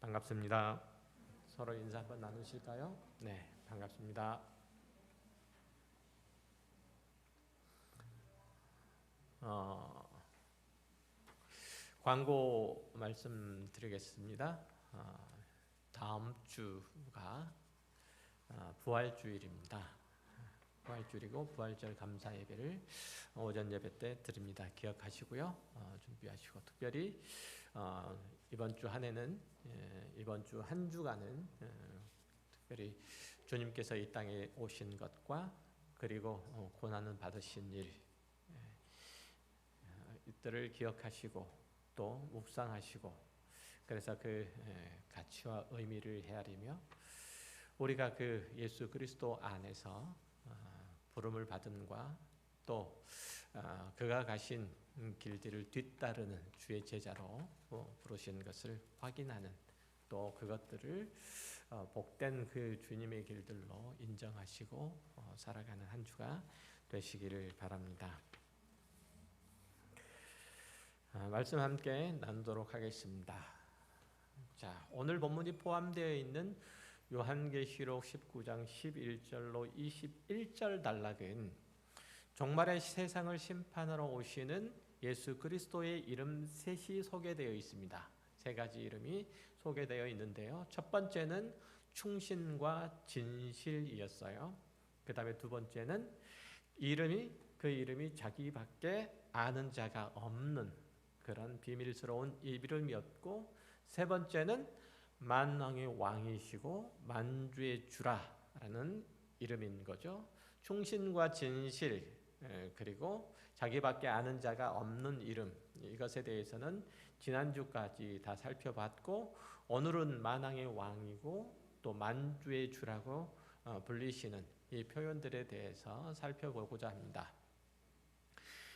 반갑습니다. 서로 인사 한번 나누실까요? 네, 반갑습니다. 광고 말씀드리겠습니다. 다음 주가 부활주일입니다. 부활주일이고 부활절 감사 예배를 오전 예배 때 드립니다. 기억하시고요. 준비하시고 특별히 이번 주 한 해는 이번 주 한 주간은 특별히 주님께서 이 땅에 오신 것과 그리고 고난을 받으신 일 이들을 기억하시고 또 묵상하시고 그래서 그 가치와 의미를 헤아리며 우리가 그 예수 그리스도 안에서 부름을 받음과 또 그가 가신 길들을 뒤따르는 주의 제자로 부르신 것을 확인하는 또 그것들을 복된 그 주님의 길들로 인정하시고 살아가는 한 주가 되시기를 바랍니다. 말씀 함께 나누도록 하겠습니다. 자, 오늘 본문이 포함되어 있는 요한계시록 19장 11절로 21절 단락은 종말의 세상을 심판하러 오시는 예수 그리스도의 이름 셋이 소개되어 있습니다. 세 가지 이름이 소개되어 있는데요. 첫 번째는 충신과 진실이었어요. 그 다음에 두 번째는 그 이름이 자기밖에 아는 자가 없는 그런 비밀스러운 이름이었고, 세 번째는 만왕의 왕이시고 만주의 주라라는 이름인 거죠. 충신과 진실 그리고 자기밖에 아는 자가 없는 이름, 이것에 대해서는 지난주까지 다 살펴봤고, 오늘은 만왕의 왕이고 또 만주의 주라고 불리시는 이 표현들에 대해서 살펴보고자 합니다.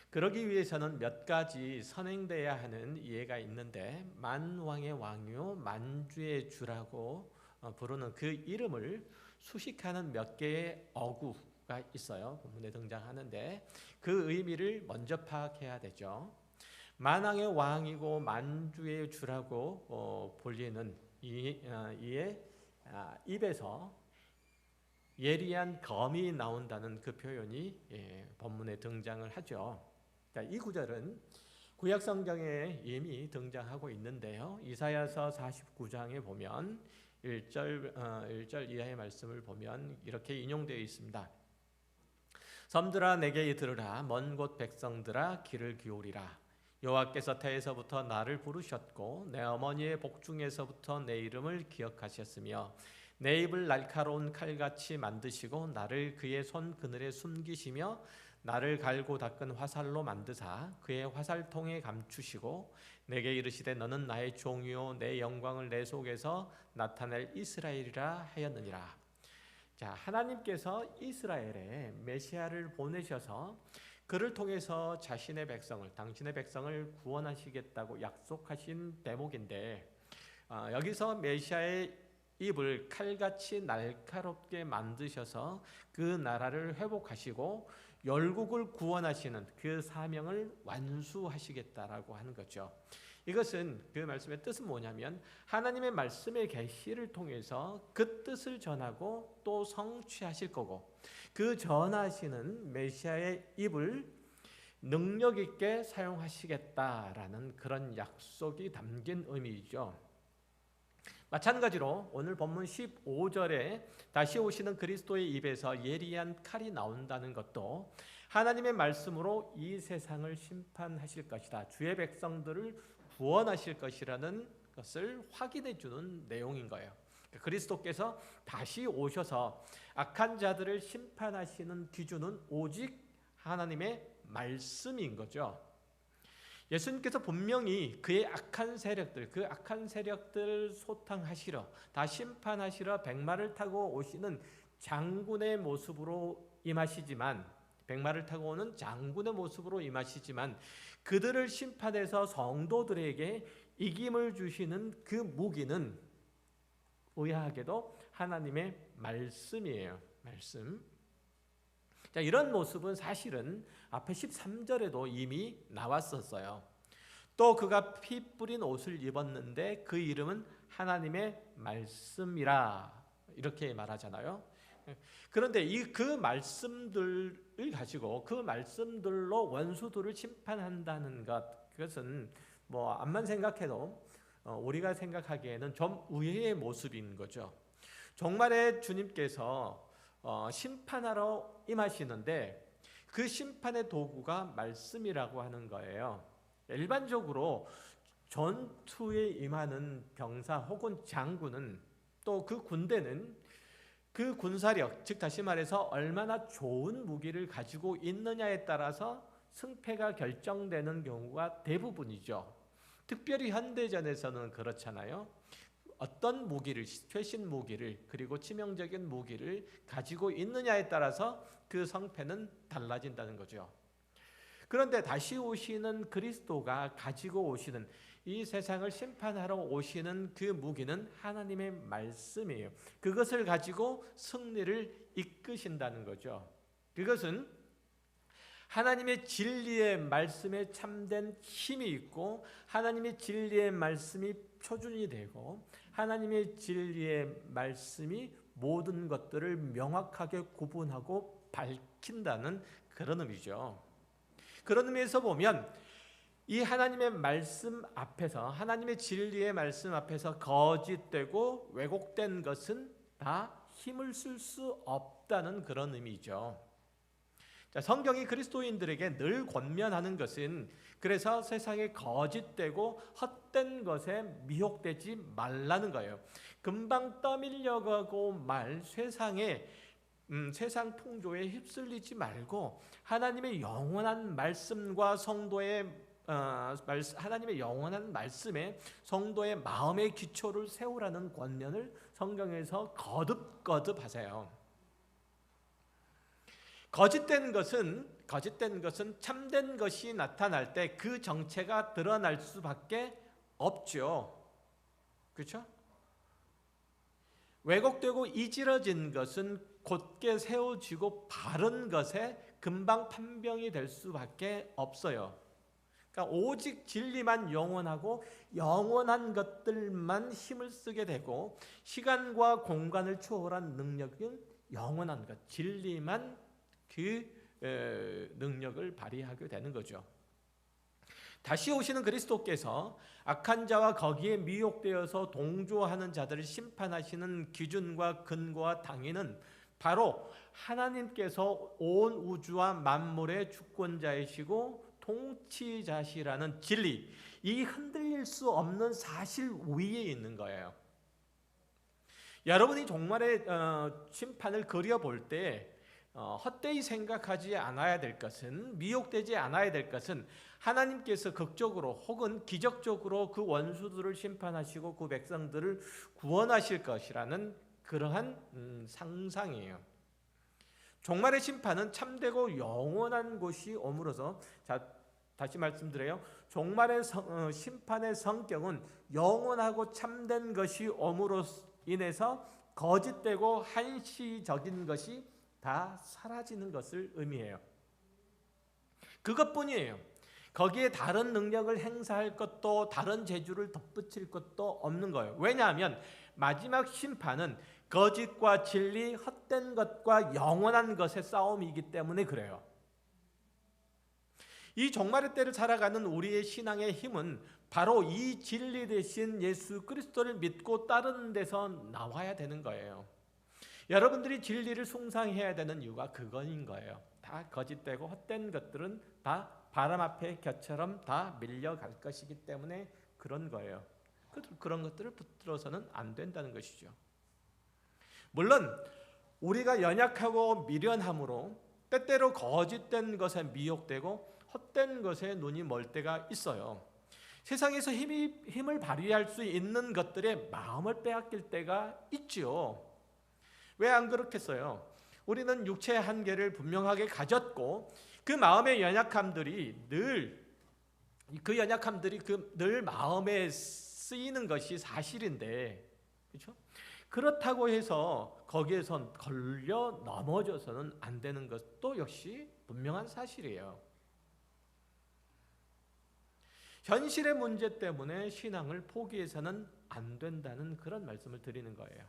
그러기 위해서는 몇 가지 선행돼야 하는 이해가 있는데, 만왕의 왕이요 만주의 주라고 부르는 그 이름을 수식하는 몇 개의 어구가 있어요. 본문에 등장하는데 그 의미를 먼저 파악해야 되죠. 만왕의 왕이고 만주의 주라고 불리는 이의 입에서 예리한 검이 나온다는 그 표현이 본문에 등장을 하죠. 자, 이 구절은 구약 성경에 이미 등장하고 있는데요. 이사야서 49장에 보면 1절 이하의 말씀을 보면 이렇게 인용되어 있습니다. 섬들아 내게 들으라, 먼 곳 백성들아 귀를 기울이라. 여호와께서 태에서부터 나를 부르셨고 내 어머니의 복중에서부터 내 이름을 기억하셨으며 내 입을 날카로운 칼같이 만드시고 나를 그의 손 그늘에 숨기시며 나를 갈고 닦은 화살로 만드사 그의 화살통에 감추시고 내게 이르시되 너는 나의 종이요 내 영광을 내 속에서 나타낼 이스라엘이라 하였느니라. 자, 하나님께서 이스라엘에 메시아를 보내셔서 그를 통해서 자신의 백성을, 당신의 백성을 구원하시겠다고 약속하신 대목인데, 여기서 메시아의 입을 칼같이 날카롭게 만드셔서 그 나라를 회복하시고 열국을 구원하시는 그 사명을 완수하시겠다라고 하는 거죠. 이것은 그 말씀의 뜻은 뭐냐면 하나님의 말씀의 계시를 통해서 그 뜻을 전하고 또 성취하실 거고, 그 전하시는 메시아의 입을 능력 있게 사용하시겠다라는 그런 약속이 담긴 의미이죠. 마찬가지로 오늘 본문 15절에 다시 오시는 그리스도의 입에서 예리한 칼이 나온다는 것도 하나님의 말씀으로 이 세상을 심판하실 것이다, 주의 백성들을 구원하실 것이라는 것을 확인해 주는 내용인 거예요. 그리스도께서 다시 오셔서 악한 자들을 심판하시는 기준은 오직 하나님의 말씀인 거죠. 예수님께서 분명히 그의 악한 세력들, 그 악한 세력들을 소탕하시러, 다 심판하시러 백마를 타고 오시는 장군의 모습으로 임하시지만, 백마를 타고 오는 장군의 모습으로 임하시지만 그들을 심판해서 성도들에게 이김을 주시는 그 무기는 의아하게도 하나님의 말씀이에요. 말씀. 자, 이런 모습은 사실은 앞에 13절에도 이미 나왔었어요. 또 그가 피 뿌린 옷을 입었는데 그 이름은 하나님의 말씀이라 이렇게 말하잖아요. 그런데 그 말씀들을 가지고 그 말씀들로 원수들을 심판한다는 것, 그것은 뭐 암만 생각해도 우리가 생각하기에는 좀 의외의 모습인 거죠. 종말에 주님께서 심판하러 임하시는데 그 심판의 도구가 말씀이라고 하는 거예요. 일반적으로 전투에 임하는 병사 혹은 장군은 또 그 군대는 그 군사력, 즉 다시 말해서 얼마나 좋은 무기를 가지고 있느냐에 따라서 승패가 결정되는 경우가 대부분이죠. 특별히 현대전에서는 그렇잖아요. 어떤 무기를, 최신 무기를, 그리고 치명적인 무기를 가지고 있느냐에 따라서 그 성패는 달라진다는 거죠. 그런데 다시 오시는 그리스도가 가지고 오시는 이 세상을 심판하러 오시는 그 무기는 하나님의 말씀이에요. 그것을 가지고 승리를 이끄신다는 거죠. 그것은 하나님의 진리의 말씀에 참된 힘이 있고 하나님의 진리의 말씀이 표준이 되고 하나님의 진리의 말씀이 모든 것들을 명확하게 구분하고 밝힌다는 그런 의미죠. 그런 의미에서 보면 이 하나님의 말씀 앞에서, 하나님의 진리의 말씀 앞에서 거짓되고 왜곡된 것은 다 힘을 쓸 수 없다는 그런 의미죠. 자, 성경이 그리스도인들에게 늘 권면하는 것은 그래서 세상에 거짓되고 헛된 것에 미혹되지 말라는 거예요. 금방 떠밀려가고 말 세상 풍조에 휩쓸리지 말고 하나님의 영원한 말씀과 하나님의 영원한 말씀에 성도의 마음의 기초를 세우라는 권면을 성경에서 거듭거듭 하세요. 거짓된 것은 참된 것이 나타날 때 그 정체가 드러날 수밖에 없죠. 그렇죠? 왜곡되고 이지러진 것은 곧게 세워지고 바른 것에 금방 판병이 될 수밖에 없어요. 그러니까 오직 진리만 영원하고 영원한 것들만 힘을 쓰게 되고 시간과 공간을 초월한 능력은 영원한 것, 진리만 그 능력을 발휘하게 되는 거죠. 다시 오시는 그리스도께서 악한 자와 거기에 미혹되어서 동조하는 자들을 심판하시는 기준과 근거와 당위는 바로 하나님께서 온 우주와 만물의 주권자이시고 통치자시라는 진리, 이 흔들릴 수 없는 사실 위에 있는 거예요. 여러분이 종말의 심판을 그려볼 때 헛되이 생각하지 않아야 될 것은, 미혹되지 않아야 될 것은 하나님께서 극적으로 혹은 기적적으로 그 원수들을 심판하시고 그 백성들을 구원하실 것이라는 그러한 상상이에요. 종말의 심판은 참되고 영원한 것이 오므로서, 자, 다시 말씀드려요. 종말의 심판의 성격은 영원하고 참된 것이 오므로 인해서 거짓되고 한시적인 것이 다 사라지는 것을 의미해요. 그것뿐이에요. 거기에 다른 능력을 행사할 것도 다른 재주를 덧붙일 것도 없는 거예요. 왜냐하면 마지막 심판은 거짓과 진리, 헛된 것과 영원한 것의 싸움이기 때문에 그래요. 이 종말의 때를 살아가는 우리의 신앙의 힘은 바로 이 진리 대신 예수 그리스도를 믿고 따르는 데서 나와야 되는 거예요. 여러분들이 진리를 숭상해야 되는 이유가 그거인 거예요. 다 거짓되고 헛된 것들은 다 바람 앞에 겨처럼 다 밀려갈 것이기 때문에 그런 거예요. 그런 것들을 붙들어서는 안 된다는 것이죠. 물론 우리가 연약하고 미련함으로 때때로 거짓된 것에 미혹되고 헛된 것에 눈이 멀 때가 있어요. 세상에서 힘을 발휘할 수 있는 것들에 마음을 빼앗길 때가 있지요. 왜 안 그렇겠어요? 우리는 육체의 한계를 분명하게 가졌고 그 마음의 연약함들이 늘 마음에 쓰이는 것이 사실인데, 그렇죠? 그렇다고 해서 거기에선 걸려 넘어져서는 안 되는 것도 역시 분명한 사실이에요. 현실의 문제 때문에 신앙을 포기해서는 안 된다는 그런 말씀을 드리는 거예요.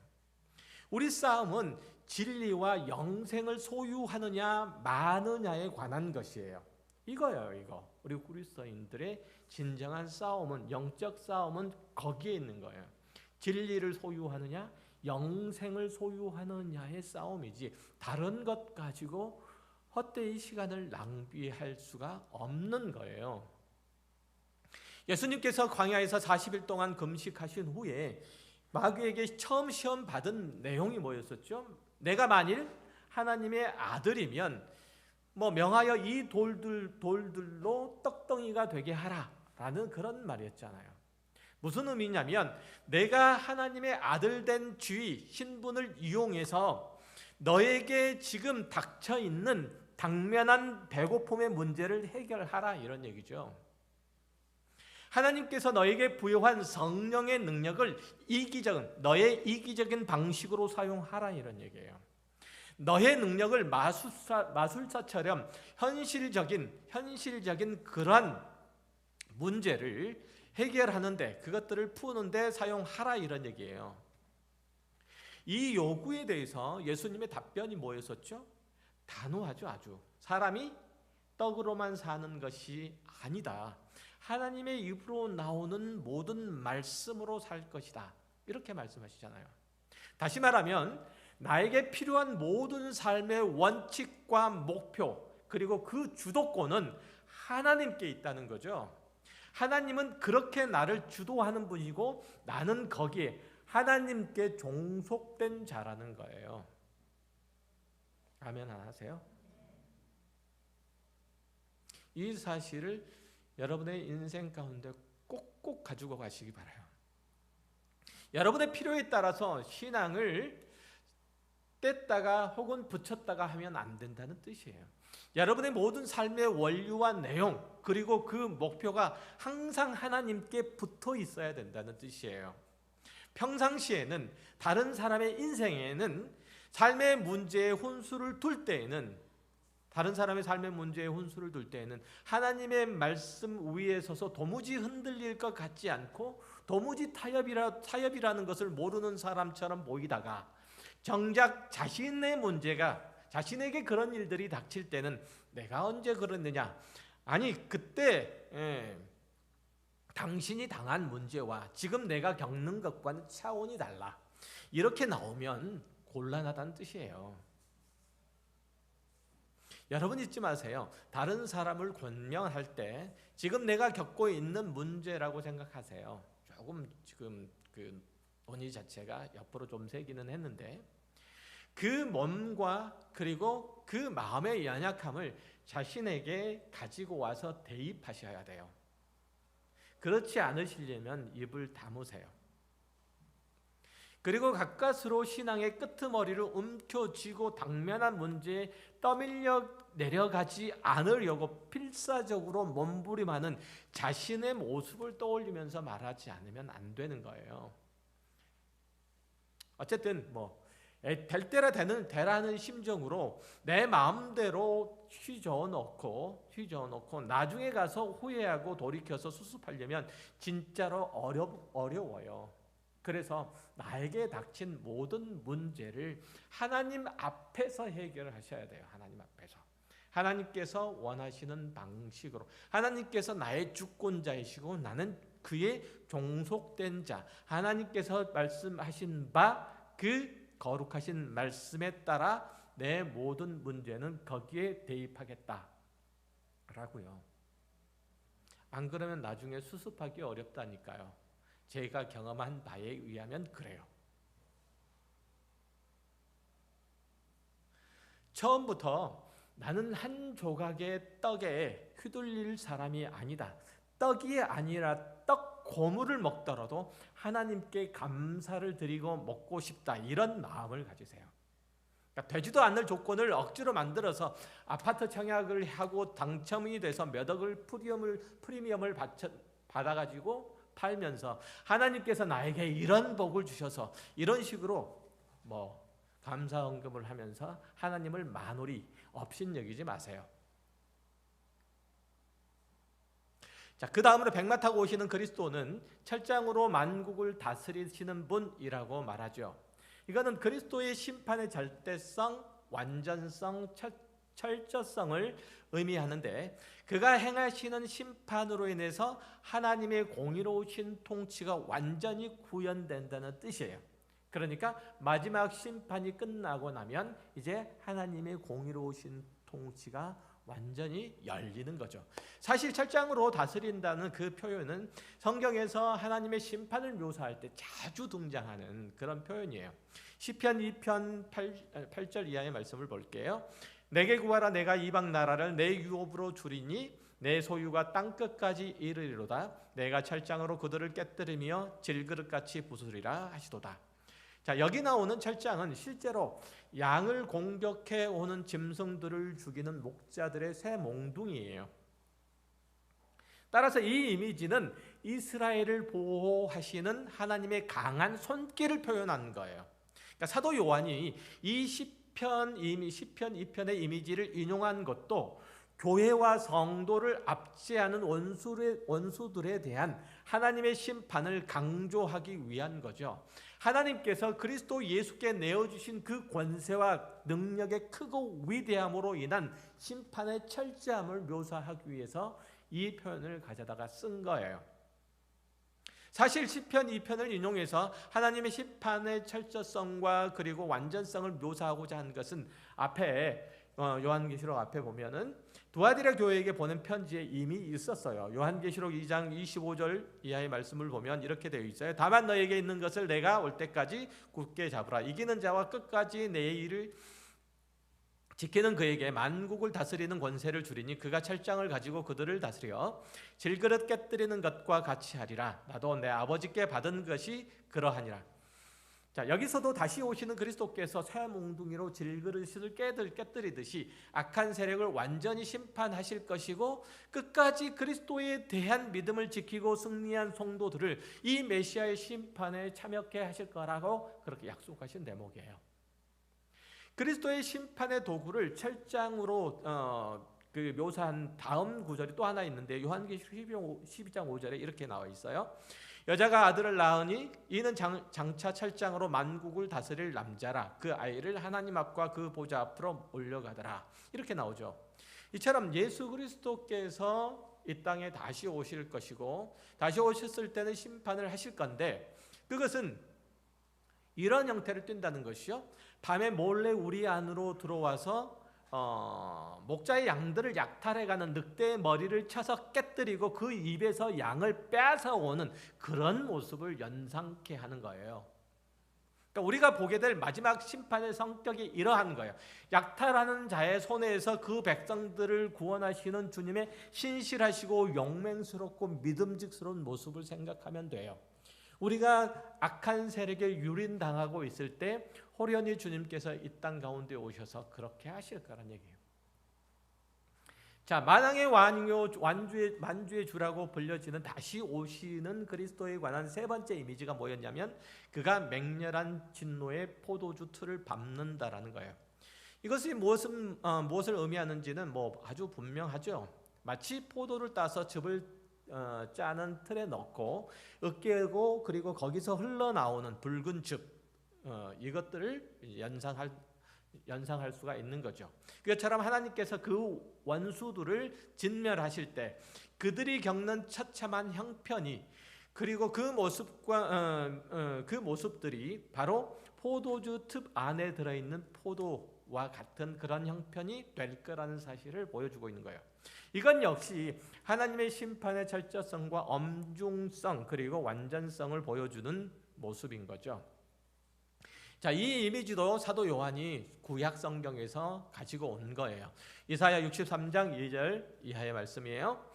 우리 싸움은 진리와 영생을 소유하느냐 마느냐에 관한 것이에요. 이거예요, 이거. 우리 그리스도인들의 진정한 싸움은, 영적 싸움은 거기에 있는 거예요. 진리를 소유하느냐 영생을 소유하느냐의 싸움이지, 다른 것 가지고 헛되이 시간을 낭비할 수가 없는 거예요. 예수님께서 광야에서 40일 동안 금식하신 후에 마귀에게 처음 시험 받은 내용이 뭐였었죠? 내가 만일 하나님의 아들이면 명하여 이 돌들로 떡덩이가 되게 하라라는 그런 말이었잖아요. 무슨 의미냐면, 내가 하나님의 아들 된 지위, 신분을 이용해서 너에게 지금 닥쳐 있는 당면한 배고픔의 문제를 해결하라, 이런 얘기죠. 하나님께서 너에게 부여한 성령의 능력을 너의 이기적인 방식으로 사용하라, 이런 얘기예요. 너의 능력을 마술사처럼 현실적인 그런 문제를 해결하는데, 그것들을 푸는데 사용하라, 이런 얘기예요. 이 요구에 대해서 예수님의 답변이 뭐였었죠? 단호하죠. 아주. 사람이 떡으로만 사는 것이 아니다. 하나님의 입으로 나오는 모든 말씀으로 살 것이다, 이렇게 말씀하시잖아요. 다시 말하면 나에게 필요한 모든 삶의 원칙과 목표, 그리고 그 주도권은 하나님께 있다는 거죠. 하나님은 그렇게 나를 주도하는 분이고, 나는 거기에 하나님께 종속된 자라는 거예요. 아멘 안 하세요? 이 사실을 여러분의 인생 가운데 꼭꼭 가지고 가시기 바라요. 여러분의 필요에 따라서 신앙을 뗐다가 혹은 붙였다가 하면 안 된다는 뜻이에요. 여러분의 모든 삶의 원리와 내용, 그리고 그 목표가 항상 하나님께 붙어 있어야 된다는 뜻이에요. 평상시에는, 다른 사람의 인생에는 삶의 문제에 혼수를 둘 때에는 하나님의 말씀 위에 서서 도무지 흔들릴 것 같지 않고, 도무지 타협이라는 것을 모르는 사람처럼 보이다가, 정작 자신의 문제가, 자신에게 그런 일들이 닥칠 때는 내가 언제 그랬느냐, 아니 그때 당신이 당한 문제와 지금 내가 겪는 것과는 차원이 달라, 이렇게 나오면 곤란하다는 뜻이에요. 여러분 잊지 마세요. 다른 사람을 권면할 때 지금 내가 겪고 있는 문제라고 생각하세요. 조금 지금 그 논의 자체가 옆으로 좀 새기는 했는데, 그 몸과 그리고 그 마음의 연약함을 자신에게 가지고 와서 대입하셔야 돼요. 그렇지 않으시려면 입을 다무세요. 그리고 가까스로 신앙의 끄트머리를 움켜쥐고 당면한 문제에 떠밀려 내려가지 않으려고 필사적으로 몸부림하는 자신의 모습을 떠올리면서 말하지 않으면 안 되는 거예요. 어쨌든 될 때라 되라는 심정으로 내 마음대로 휘저어놓고 나중에 가서 후회하고 돌이켜서 수습하려면 진짜로 어려워요. 그래서 나에게 닥친 모든 문제를 하나님 앞에서 해결하셔야 돼요. 하나님 앞에서. 하나님께서 원하시는 방식으로, 하나님께서 나의 주권자이시고 나는 그의 종속된 자, 하나님께서 말씀하신 바 그 거룩하신 말씀에 따라 내 모든 문제는 거기에 대입하겠다라고요. 안 그러면 나중에 수습하기 어렵다니까요. 제가 경험한 바에 의하면 그래요. 처음부터 나는 한 조각의 떡에 휘둘릴 사람이 아니다. 떡이 아니라 떡 고물을 먹더라도 하나님께 감사를 드리고 먹고 싶다, 이런 마음을 가지세요. 그러니까 되지도 않을 조건을 억지로 만들어서 아파트 청약을 하고 당첨이 돼서 몇 억을 프리미엄을 받아가지고 팔면서 하나님께서 나에게 이런 복을 주셔서, 이런 식으로 감사헌금을 하면서 하나님을 만홀히 업신여기지 마세요. 자, 그 다음으로 백마 타고 오시는 그리스도는 철장으로 만국을 다스리시는 분이라고 말하죠. 이거는 그리스도의 심판의 절대성, 완전성, 철저성을 의미하는데, 그가 행하시는 심판으로 인해서 하나님의 공의로우신 통치가 완전히 구현된다는 뜻이에요. 그러니까 마지막 심판이 끝나고 나면 이제 하나님의 공의로우신 통치가 완전히 열리는 거죠. 사실 철장으로 다스린다는 그 표현은 성경에서 하나님의 심판을 묘사할 때 자주 등장하는 그런 표현이에요. 시편 2편 8절 이하의 말씀을 볼게요. 내게 구하라. 내가 이방 나라를 내 유업으로 주리니 내 소유가 땅끝까지 이르리로다. 내가 철장으로 그들을 깨뜨리며 질그릇같이 부수리라 하시도다. 자, 여기 나오는 철장은 실제로 양을 공격해 오는 짐승들을 죽이는 목자들의 새 몽둥이에요. 따라서 이 이미지는 이스라엘을 보호하시는 하나님의 강한 손길을 표현한 거예요. 그러니까 사도 요한이 이 시편 2편의 이미지를 인용한 것도 교회와 성도를 압제하는 원수들에 대한 하나님의 심판을 강조하기 위한 거죠. 하나님께서 그리스도 예수께 내어주신 그 권세와 능력의 크고 위대함으로 인한 심판의 철저함을 묘사하기 위해서 이 표현을 가져다가 쓴 거예요. 사실 시편 2편을 인용해서 하나님의 심판의 철저성과 그리고 완전성을 묘사하고자 한 것은 앞에 요한계시록 앞에 보면은 두아디라 교회에게 보낸 편지에 이미 있었어요. 요한계시록 2장 25절 이하의 말씀을 보면 이렇게 되어 있어요. 다만 너에게 있는 것을 내가 올 때까지 굳게 잡으라. 이기는 자와 끝까지 내 일을 지키는 그에게 만국을 다스리는 권세를 주리니 그가 철장을 가지고 그들을 다스려 질그릇 깨뜨리는 것과 같이 하리라. 나도 내 아버지께 받은 것이 그러하니라. 자, 여기서도 다시 오시는 그리스도께서 새 몽둥이로 질그릇을 깨뜨리듯이 악한 세력을 완전히 심판하실 것이고, 끝까지 그리스도에 대한 믿음을 지키고 승리한 성도들을 이 메시아의 심판에 참여케 하실 거라고 그렇게 약속하신 대목이에요. 그리스도의 심판의 도구를 철장으로 묘사한 다음 구절이 또 하나 있는데, 요한계시록 12장 5절에 이렇게 나와 있어요. 여자가 아들을 낳으니 이는 장차 철장으로 만국을 다스릴 남자라. 그 아이를 하나님 앞과 그 보좌 앞으로 올려가더라. 이렇게 나오죠. 이처럼 예수 그리스도께서 이 땅에 다시 오실 것이고, 다시 오셨을 때는 심판을 하실 건데, 그것은 이런 형태를 띈다는 것이요. 밤에 몰래 우리 안으로 들어와서 목자의 양들을 약탈해가는 늑대의 머리를 쳐서 깨뜨리고 그 입에서 양을 빼앗아오는 그런 모습을 연상케 하는 거예요. 그러니까 우리가 보게 될 마지막 심판의 성격이 이러한 거예요. 약탈하는 자의 손에서 그 백성들을 구원하시는 주님의 신실하시고 용맹스럽고 믿음직스러운 모습을 생각하면 돼요. 우리가 악한 세력에 유린당하고 있을 때 호련히 주님께서 이 땅 가운데 오셔서 그렇게 하실 거란 얘기예요. 자, 만왕의 왕이요 만주의 주라고 불려지는 다시 오시는 그리스도에 관한 세 번째 이미지가 뭐였냐면, 그가 맹렬한 진노의 포도주 틀을 밟는다라는 거예요. 이것이 무엇을 의미하는지는 아주 분명하죠. 마치 포도를 따서 즙을 짜는 틀에 넣고 으깨고 그리고 거기서 흘러나오는 붉은 즙, 이것들을 연상할 수가 있는 거죠. 그것처럼 하나님께서 그 원수들을 진멸하실 때 그들이 겪는 처참한 형편이, 그리고 그 모습들이 바로 포도주 즙 안에 들어있는 포도와 같은 그런 형편이 될 거라는 사실을 보여주고 있는 거예요. 이건 역시 하나님의 심판의 철저성과 엄중성 그리고 완전성을 보여주는 모습인 거죠. 자, 이 이미지도 사도 요한이 구약 성경에서 가지고 온 거예요. 이사야 63장 2절 이하의 말씀이에요.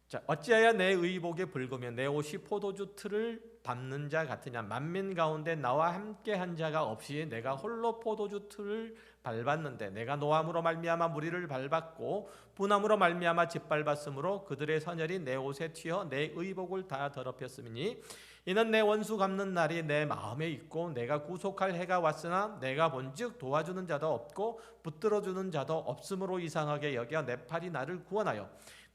자, 어찌하여 내 의복에 붉으며 내 옷이 포도주 틀을 밟는 자 같으냐. 만민 가운데 나와 함께 한 자가 없이 내가 홀로 포도주 틀을 밟았는데, 내가 노함으로 말미암아 무리를 밟았고 분함으로 말미암아 짓밟았으므로 그들의 선열이 내 옷에 튀어 내 의복을 다 더럽혔으니, 이는 내 원수 갚는 날이 내 마음에 있고 내가 구속할 해가 왔으나 내가 본즉 도와주는 자도 없고 붙들어주는 자도 없으므로 이상하게 여겨 내 팔이 나를 구원하여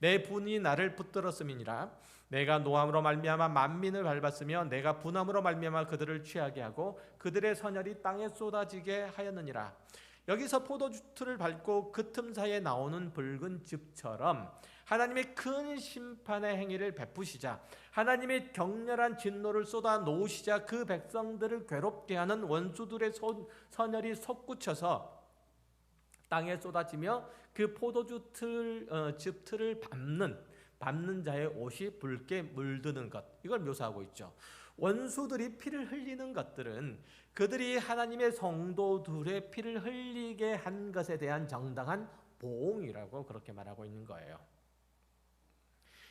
내 분이 나를 붙들었음이니라. 내가 노함으로 말미암아 만민을 밟았으며 내가 분함으로 말미암아 그들을 취하게 하고 그들의 선혈이 땅에 쏟아지게 하였느니라. 여기서 포도주틀을 밟고 그 틈 사이에 나오는 붉은 즙처럼 하나님의 큰 심판의 행위를 베푸시자, 하나님의 격렬한 진노를 쏟아 놓으시자 그 백성들을 괴롭게 하는 원수들의 선혈이 솟구쳐서 땅에 쏟아지며 그 즙틀을 밟는 자의 옷이 붉게 물드는 것, 이걸 묘사하고 있죠. 원수들이 피를 흘리는 것들은 그들이 하나님의 성도들의 피를 흘리게 한 것에 대한 정당한 보응이라고 그렇게 말하고 있는 거예요.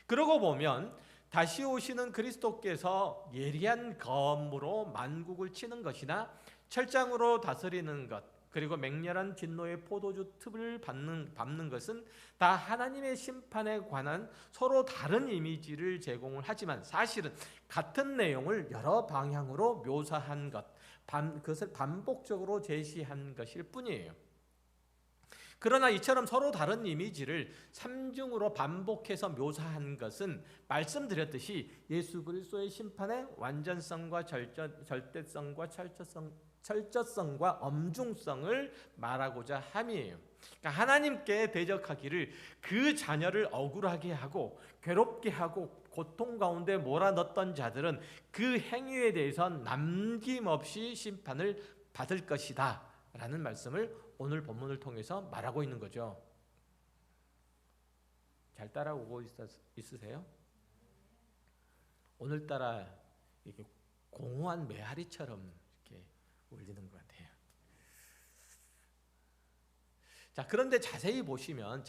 그러고 보면 다시 오시는 그리스도께서 예리한 검으로 만국을 치는 것이나 철장으로 다스리는 것, 그리고 맹렬한 진노의 포도주 틈을 밟는 것은 다 하나님의 심판에 관한 서로 다른 이미지를 제공을 하지만 사실은 같은 내용을 여러 방향으로 묘사한 것, 그것을 반복적으로 제시한 것일 뿐이에요. 그러나 이처럼 서로 다른 이미지를 삼중으로 반복해서 묘사한 것은 말씀드렸듯이 예수 그리스도의 심판의 완전성과 절대성과 철저성과 엄중성을 말하고자 함이에요. 그러니까 하나님께 대적하기를 그 자녀를 억울하게 하고 괴롭게 하고 고통 가운데 몰아넣었던 자들은 그 행위에 대해서 남김없이 심판을 받을 것이다 라는 말씀을 오늘 본문을 통해서 말하고 있는 거죠. 잘 따라오고 있으세요? 오늘따라 이렇게 공허한 메아리처럼 이렇게 울리는 것 같아요. 자, 그런데 자세히 보시면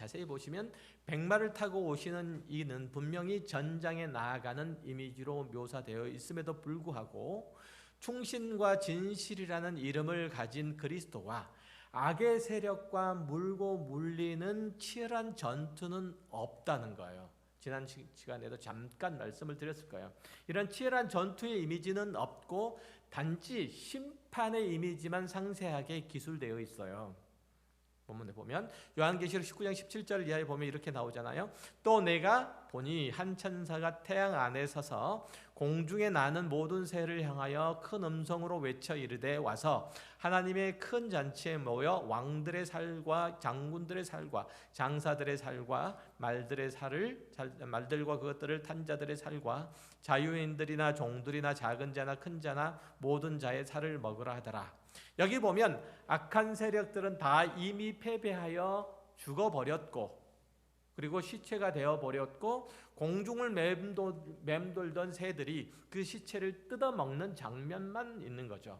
백마를 타고 오시는 이는 분명히 전장에 나아가는 이미지로 묘사되어 있음에도 불구하고 충신과 진실이라는 이름을 가진 그리스도와 악의 세력과 물고 물리는 치열한 전투는 없다는 거예요. 지난 시간에도 잠깐 말씀을 드렸을 거예요. 이런 치열한 전투의 이미지는 없고 단지 심판의 이미지만 상세하게 기술되어 있어요. 본문에 보면 요한계시록 19장 17절 이하에 보면 이렇게 나오잖아요. 또 내가 보니 한 천사가 태양 안에 서서 공중에 나는 모든 새를 향하여 큰 음성으로 외쳐 이르되 와서 하나님의 큰 잔치에 모여 왕들의 살과 장군들의 살과 장사들의 살과 말들과 그것들을 탄 자들의 살과 자유인들이나 종들이나 작은 자나 큰 자나 모든 자의 살을 먹으라 하더라. 여기 보면 악한 세력들은 다 이미 패배하여 죽어버렸고 그리고 시체가 되어버렸고 공중을 맴돌던 새들이 그 시체를 뜯어먹는 장면만 있는 거죠.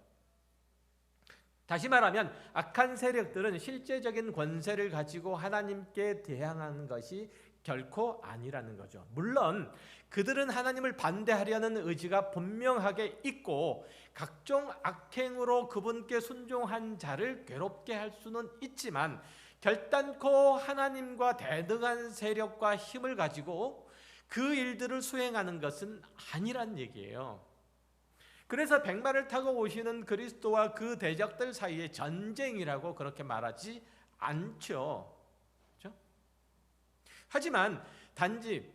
다시 말하면 악한 세력들은 실제적인 권세를 가지고 하나님께 대항하는 것이 결코 아니라는 거죠. 물론 그들은 하나님을 반대하려는 의지가 분명하게 있고 각종 악행으로 그분께 순종한 자를 괴롭게 할 수는 있지만 결단코 하나님과 대등한 세력과 힘을 가지고 그 일들을 수행하는 것은 아니란 얘기예요. 그래서 백마를 타고 오시는 그리스도와 그 대적들 사이의 전쟁이라고 그렇게 말하지 않죠. 그렇죠? 하지만 단지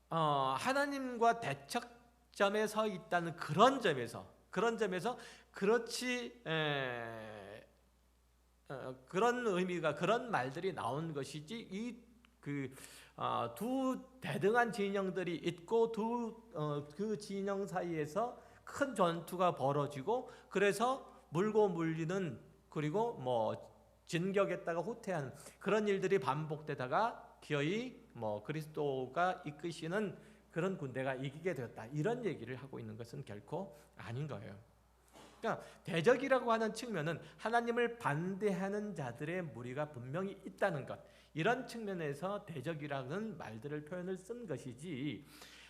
하나님과 대척점에 서 있다는 그런 점에서 그렇지 그런 의미가 그런 말들이 나온 것이지 이 두 대등한 진영들이 있고 그 진영 사이에서 큰 전투가 벌어지고 그래서 물고 물리는 그리고 진격했다가 후퇴하는 그런 일들이 반복되다가 기어이 그리스도가 이끄시는 그런 군대가 이기게 되었다 이런 얘기를 하고 있는 것은 결코 아닌 거예요. 그러니까 대적이라고 하는 측면은 하나님을 반대하는 자들의 무리가 분명히 있다는 것, 이런 측면에서 대적이라는 표현을 쓴 것이지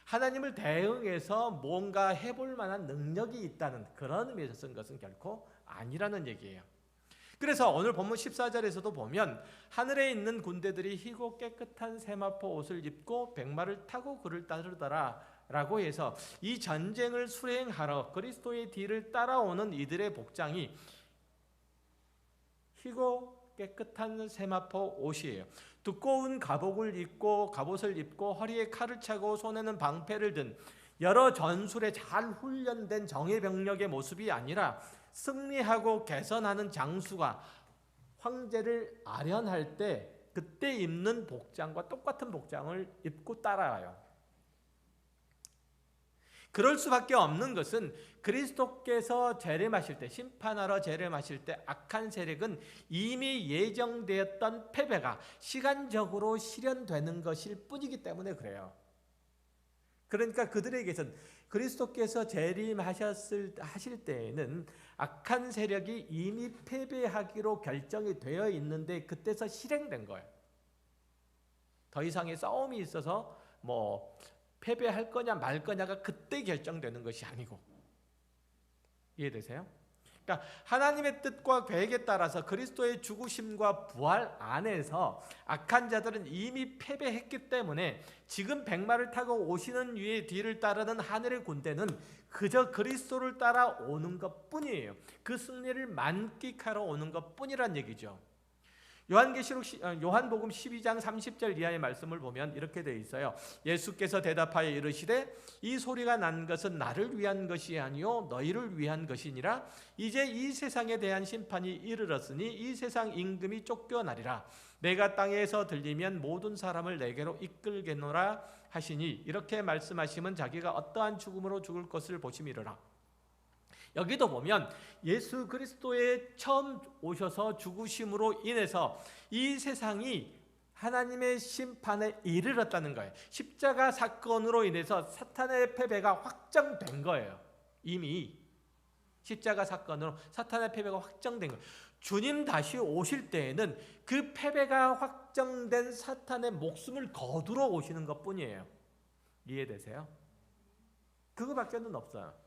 하나님을 대응해서 뭔가 해볼 만한 능력이 있다는 그런 의미에서 쓴 것은 결코 아니라는 얘기예요. 그래서 오늘 본문 14절에서도 보면 하늘에 있는 군대들이 희고 깨끗한 세마포 옷을 입고 백마를 타고 그를 따르더라 라고 해서 이 전쟁을 수행하러 그리스도의 뒤를 따라오는 이들의 복장이 희고 깨끗한 세마포 옷이에요. 두꺼운 갑옷을 입고 허리에 칼을 차고 손에는 방패를 든 여러 전술에 잘 훈련된 정예병력의 모습이 아니라 승리하고 개선하는 장수가 황제를 아련할 때 그때 입는 복장과 똑같은 복장을 입고 따라가요. 그럴 수밖에 없는 것은 그리스도께서 재림하실 때, 심판하러 재림하실 때 악한 세력은 이미 예정되었던 패배가 시간적으로 실현되는 것일 뿐이기 때문에 그래요. 그러니까 그들에게선 그리스도께서 재림하실 때에는 악한 세력이 이미 패배하기로 결정이 되어 있는데 그때서 실행된 거예요. 더 이상의 싸움이 있어서 패배할 거냐 말 거냐가 그때 결정되는 것이 아니고, 이해되세요? 그러니까 하나님의 뜻과 계획에 따라서 그리스도의 죽으심과 부활 안에서 악한 자들은 이미 패배했기 때문에 지금 백마를 타고 오시는 이의 뒤를 따르는 하늘의 군대는 그저 그리스도를 따라오는 것뿐이에요. 그 승리를 만끽하러 오는 것뿐이란 얘기죠. 요한복음 12장 30절 이하의 말씀을 보면 이렇게 되어 있어요. 예수께서 대답하여 이르시되 이 소리가 난 것은 나를 위한 것이 아니요 너희를 위한 것이니라. 이제 이 세상에 대한 심판이 이르렀으니 이 세상 임금이 쫓겨나리라. 내가 땅에서 들리면 모든 사람을 내게로 이끌겠노라 하시니, 이렇게 말씀하시면 자기가 어떠한 죽음으로 죽을 것을 보심이로라. 여기도 보면 예수 그리스도의 처음 오셔서 죽으심으로 인해서 이 세상이 하나님의 심판에 이르렀다는 거예요. 십자가 사건으로 인해서 사탄의 패배가 확정된 거예요. 이미 십자가 사건으로 사탄의 패배가 확정된 거예요. 주님 다시 오실 때에는 그 패배가 확정된 사탄의 목숨을 거두러 오시는 것뿐이에요. 이해되세요? 그거밖에는 없어요.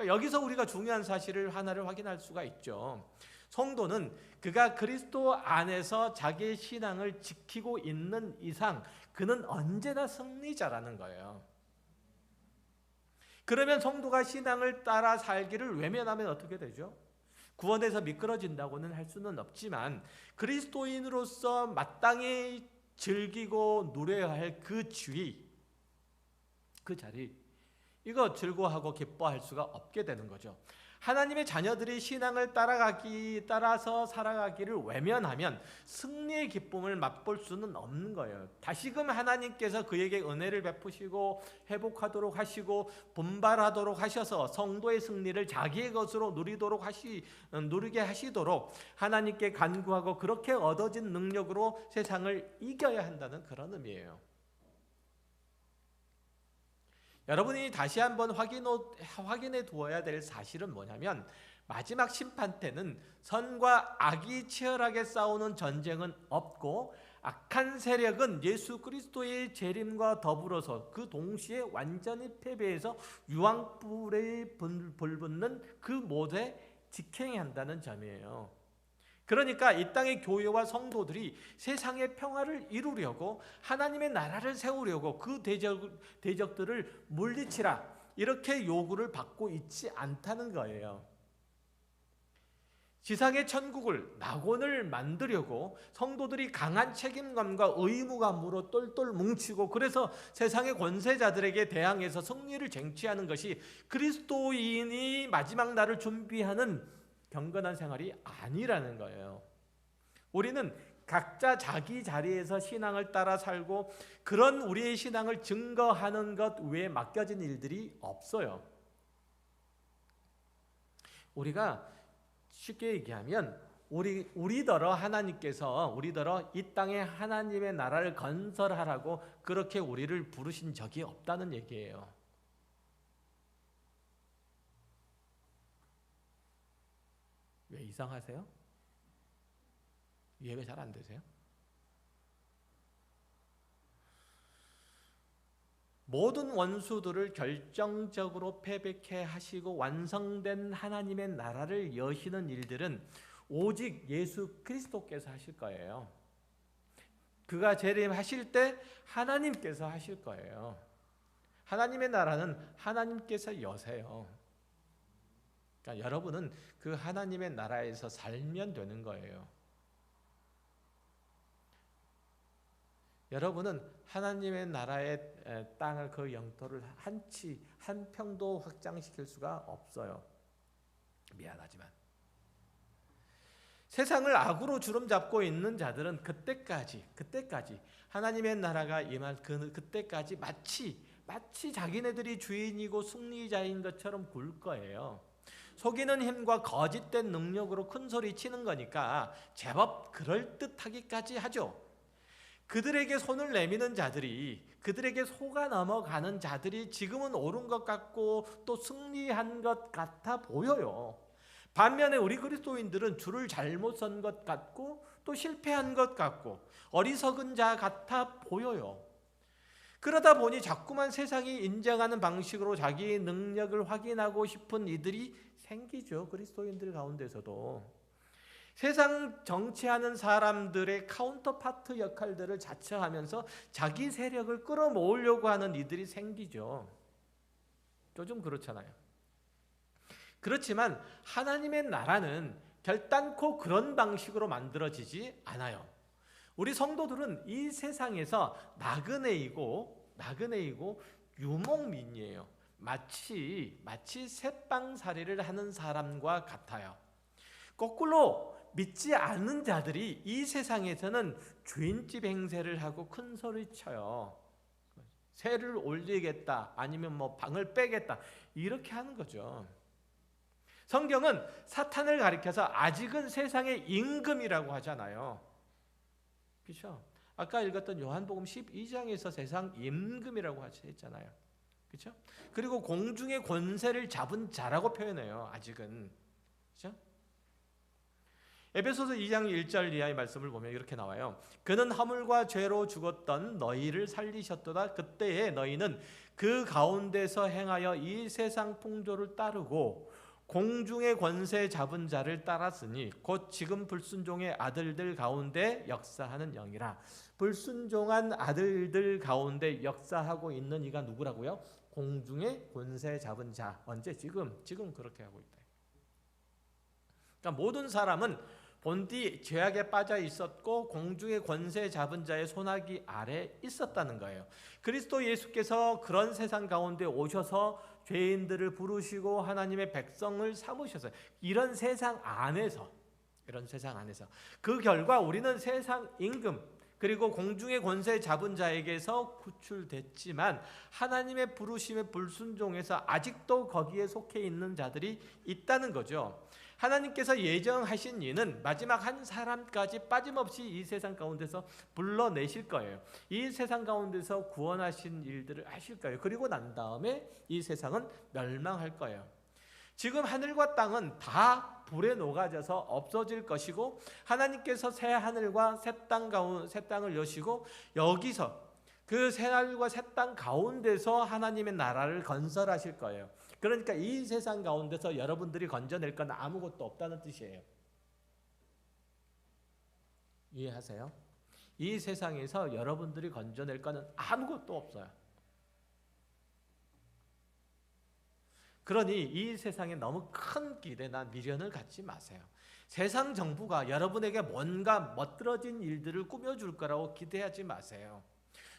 여기서 우리가 중요한 사실을 하나를 확인할 수가 있죠. 성도는 그가 그리스도 안에서 자기의 신앙을 지키고 있는 이상 그는 언제나 승리자라는 거예요. 그러면 성도가 신앙을 따라 살기를 외면하면 어떻게 되죠? 구원에서 미끄러진다고는 할 수는 없지만 그리스도인으로서 마땅히 즐기고 누려야 할 그 지위, 그 자리, 이거 즐거워하고 기뻐할 수가 없게 되는 거죠. 하나님의 자녀들이 신앙을 따라서 살아가기를 외면하면 승리의 기쁨을 맛볼 수는 없는 거예요. 다시금 하나님께서 그에게 은혜를 베푸시고 회복하도록 하시고 분발하도록 하셔서 성도의 승리를 자기의 것으로 누리게 하시도록 하나님께 간구하고 그렇게 얻어진 능력으로 세상을 이겨야 한다는 그런 의미예요. 여러분이 다시 한번 확인해 두어야 될 사실은 뭐냐면, 마지막 심판 때는 선과 악이 치열하게 싸우는 전쟁은 없고 악한 세력은 예수 그리스도의 재림과 더불어서 그 동시에 완전히 패배해서 유황불에 불붙는 그 못에 직행해야 한다는 점이에요. 그러니까 이 땅의 교회와 성도들이 세상의 평화를 이루려고 하나님의 나라를 세우려고 그 대적들을 물리치라, 이렇게 요구를 받고 있지 않다는 거예요. 지상의 천국을, 낙원을 만들려고 성도들이 강한 책임감과 의무감으로 똘똘 뭉치고, 그래서 세상의 권세자들에게 대항해서 승리를 쟁취하는 것이 그리스도인이 마지막 날을 준비하는 경건한 생활이 아니라는 거예요. 우리는 각자 자기 자리에서 신앙을 따라 살고 그런 우리의 신앙을 증거하는 것 외에 맡겨진 일들이 없어요. 우리가 쉽게 얘기하면 우리더러 이 땅에 하나님의 나라를 건설하라고 그렇게 우리를 부르신 적이 없다는 얘기예요. 왜 이상하세요? 이해가 잘 안 되세요? 모든 원수들을 결정적으로 패배케 하시고 완성된 하나님의 나라를 여시는 일들은 오직 예수 그리스도께서 하실 거예요. 그가 재림하실 때 하나님께서 하실 거예요. 하나님의 나라는 하나님께서 여세요. 그러니까 여러분은 그 하나님의 나라에서 살면 되는 거예요. 여러분은 하나님의 나라의 땅을 그 영토를 한 평도 확장시킬 수가 없어요. 미안하지만 세상을 악으로 주름잡고 있는 자들은 그때까지 하나님의 나라가 임할 그때까지 마치 자기네들이 주인이고 승리자인 것처럼 굴 거예요. 속이는 힘과 거짓된 능력으로 큰 소리 치는 거니까 제법 그럴듯하기까지 하죠. 그들에게 손을 내미는 자들이, 그들에게 속아 넘어가는 자들이 지금은 옳은 것 같고 또 승리한 것 같아 보여요. 반면에 우리 그리스도인들은 줄을 잘못 선 것 같고 또 실패한 것 같고 어리석은 자 같아 보여요. 그러다 보니 자꾸만 세상이 인정하는 방식으로 자기의 능력을 확인하고 싶은 이들이 생기죠. 그리스도인들 가운데서도. 세상 정치하는 사람들의 카운터파트 역할들을 자처하면서 자기 세력을 끌어모으려고 하는 이들이 생기죠. 요즘 그렇잖아요. 그렇지만 하나님의 나라는 결단코 그런 방식으로 만들어지지 않아요. 우리 성도들은 이 세상에서 나그네이고 유목민이에요. 마치 새빵살이를 하는 사람과 같아요. 거꾸로 믿지 않는 자들이 이 세상에서는 주인집 행세를 하고 큰 소리 쳐요. 세를 올리겠다, 아니면 방을 빼겠다, 이렇게 하는 거죠. 성경은 사탄을 가리켜서 아직은 세상의 임금이라고 하잖아요. 그렇죠? 아까 읽었던 요한복음 12장에서 세상 임금이라고 했잖아요. 그렇죠? 그리고 공중의 권세를 잡은 자라고 표현해요. 아직은. 그렇죠? 에베소서 2장 1절 이하의 말씀을 보면 이렇게 나와요. 그는 허물과 죄로 죽었던 너희를 살리셨도다. 그때에 너희는 그 가운데서 행하여 이 세상 풍조를 따르고 공중의 권세 잡은 자를 따랐으니 곧 지금 불순종의 아들들 가운데 역사하는 영이라. 불순종한 아들들 가운데 역사하고 있는 이가 누구라고요? 공중의 권세 잡은 자. 언제? 지금 그렇게 하고 있다. 그러니까 모든 사람은 본디 죄악에 빠져 있었고 공중의 권세 잡은 자의 손아귀 아래 있었다는 거예요. 그리스도 예수께서 그런 세상 가운데 오셔서 죄인들을 부르시고 하나님의 백성을 삼으셨어요. 이런 세상 안에서 그 결과 우리는 세상 임금 그리고 공중의 권세 잡은 자에게서 구출됐지만 하나님의 부르심에 불순종해서 아직도 거기에 속해 있는 자들이 있다는 거죠. 하나님께서 예정하신 이는 마지막 한 사람까지 빠짐없이 이 세상 가운데서 불러내실 거예요. 이 세상 가운데서 구원하신 일들을 하실 거예요. 그리고 난 다음에 이 세상은 멸망할 거예요. 지금 하늘과 땅은 다 불에 녹아져서 없어질 것이고 하나님께서 새 하늘과 새 땅을 여시고 여기서 그 새 하늘과 새 땅 가운데서 하나님의 나라를 건설하실 거예요. 그러니까 이 세상 가운데서 여러분들이 건져낼 건 아무것도 없다는 뜻이에요. 이해하세요? 이 세상에서 여러분들이 건져낼 거는 아무것도 없어요. 그러니 이 세상에 너무 큰 기대나 미련을 갖지 마세요. 세상 정부가 여러분에게 뭔가 멋들어진 일들을 꾸며줄 거라고 기대하지 마세요.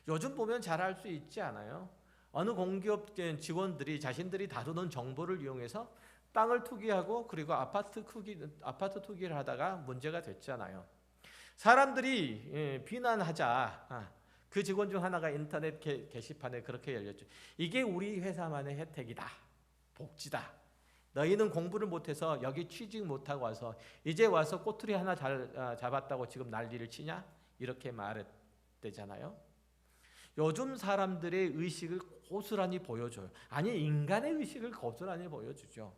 요즘 보면 잘 알 수 있지 않아요? 어느 공기업 직원들이 자신들이 다루는 정보를 이용해서 땅을 투기하고 그리고 아파트 투기를 하다가 문제가 됐잖아요. 사람들이 비난하자 그 직원 중 하나가 인터넷 게시판에 그렇게 열렸죠. 이게 우리 회사만의 혜택이다. 복지다. 너희는 공부를 못해서 여기 취직 못하고 와서 이제 와서 꼬투리 하나 잡았다고 지금 난리를 치냐? 이렇게 말했대잖아요. 요즘 사람들의 의식을 고스란히 보여줘요. 아니 인간의 의식을 고스란히 보여주죠.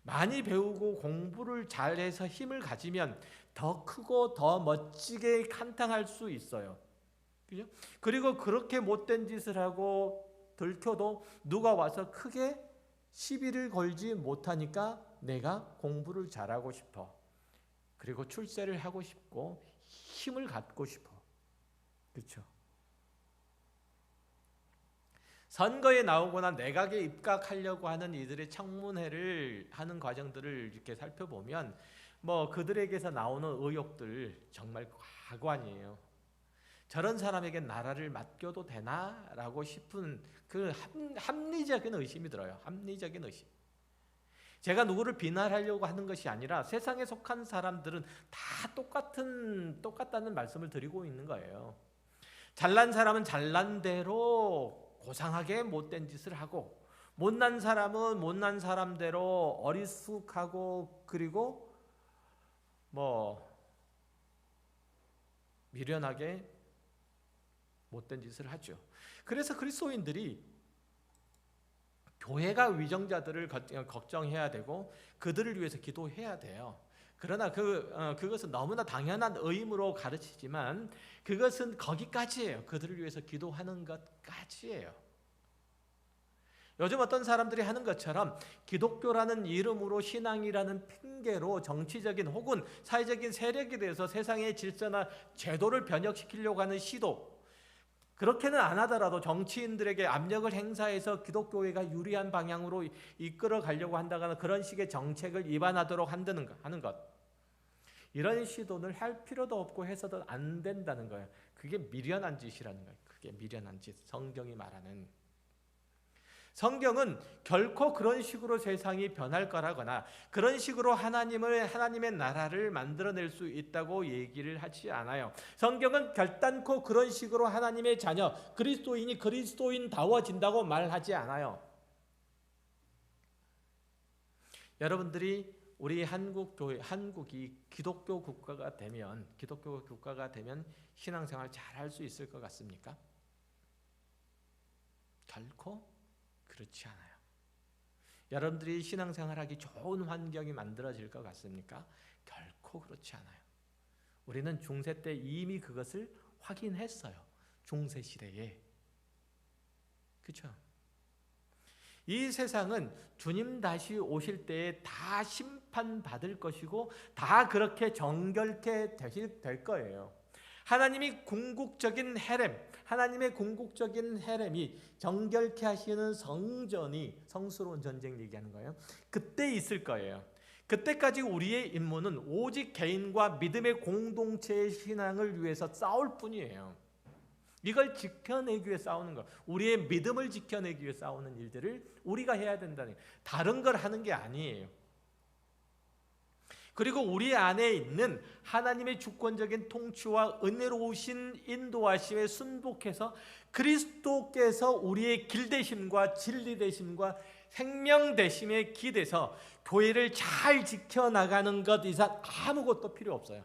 많이 배우고 공부를 잘해서 힘을 가지면 더 크고 더 멋지게 한탕할 수 있어요. 그죠? 그리고 그렇게 못된 짓을 하고 들켜도 누가 와서 크게 시비를 걸지 못하니까 내가 공부를 잘하고 싶어. 그리고 출세를 하고 싶고 힘을 갖고 싶어. 그렇죠? 선거에 나오거나 내각에 입각하려고 하는 이들의 청문회를 하는 과정들을 이렇게 살펴보면 그들에게서 나오는 의혹들 정말 과관이에요. 저런 사람에게 나라를 맡겨도 되나라고 싶은 그 합리적인 의심이 들어요. 합리적인 의심. 제가 누구를 비난하려고 하는 것이 아니라 세상에 속한 사람들은 다 똑같다는 말씀을 드리고 있는 거예요. 잘난 사람은 잘난 대로 고상하게 못된 짓을 하고, 못난 사람은 못난 사람대로 어리숙하고 그리고 미련하게 못된 짓을 하죠. 그래서 그리스도인들이 교회가 위정자들을 걱정해야 되고 그들을 위해서 기도해야 돼요. 그러나 그것은 너무나 당연한 의무로 가르치지만 그것은 거기까지예요. 그들을 위해서 기도하는 것까지예요. 요즘 어떤 사람들이 하는 것처럼 기독교라는 이름으로 신앙이라는 핑계로 정치적인 혹은 사회적인 세력에 대해서 세상의 질서나 제도를 변혁시키려고 하는 시도, 그렇게는 안 하더라도 정치인들에게 압력을 행사해서 기독교회가 유리한 방향으로 이끌어 가려고 한다거나 그런 식의 정책을 입안하도록 하는 것, 이런 시도를 할 필요도 없고 해서도 안 된다는 거예요. 그게 미련한 짓이라는 거예요. 그게 미련한 짓. 성경은 결코 그런 식으로 세상이 변할 거라거나 그런 식으로 하나님의 나라를 만들어낼 수 있다고 얘기를 하지 않아요. 성경은 결단코 그런 식으로 하나님의 자녀, 그리스도인이 그리스도인다워진다고 말하지 않아요. 여러분들이 우리 한국이 기독교 국가가 되면 신앙생활 잘할 수 있을 것 같습니까? 결코 그렇지 않아요. 여러분들이 신앙생활하기 좋은 환경이 만들어질 것 같습니까? 결코 그렇지 않아요. 우리는 중세 때 이미 그것을 확인했어요. 중세 시대에. 그렇죠? 이 세상은 주님 다시 오실 때에 다 심판받을 것이고 다 그렇게 정결케 될 거예요. 하나님의 궁극적인 헤렘이 정결케 하시는 성스러운 전쟁 얘기하는 거예요. 그때 있을 거예요. 그때까지 우리의 임무는 오직 개인과 믿음의 공동체의 신앙을 위해서 싸울 뿐이에요. 이걸 지켜내기 위해 싸우는 거, 우리의 믿음을 지켜내기 위해 싸우는 일들을 우리가 해야 된다는 거예요. 다른 걸 하는 게 아니에요. 그리고 우리 안에 있는 하나님의 주권적인 통치와 은혜로우신 인도하심에 순복해서 그리스도께서 우리의 길되심과 진리되심과 생명되심에 기대서 교회를 잘 지켜나가는 것 이상 아무것도 필요 없어요.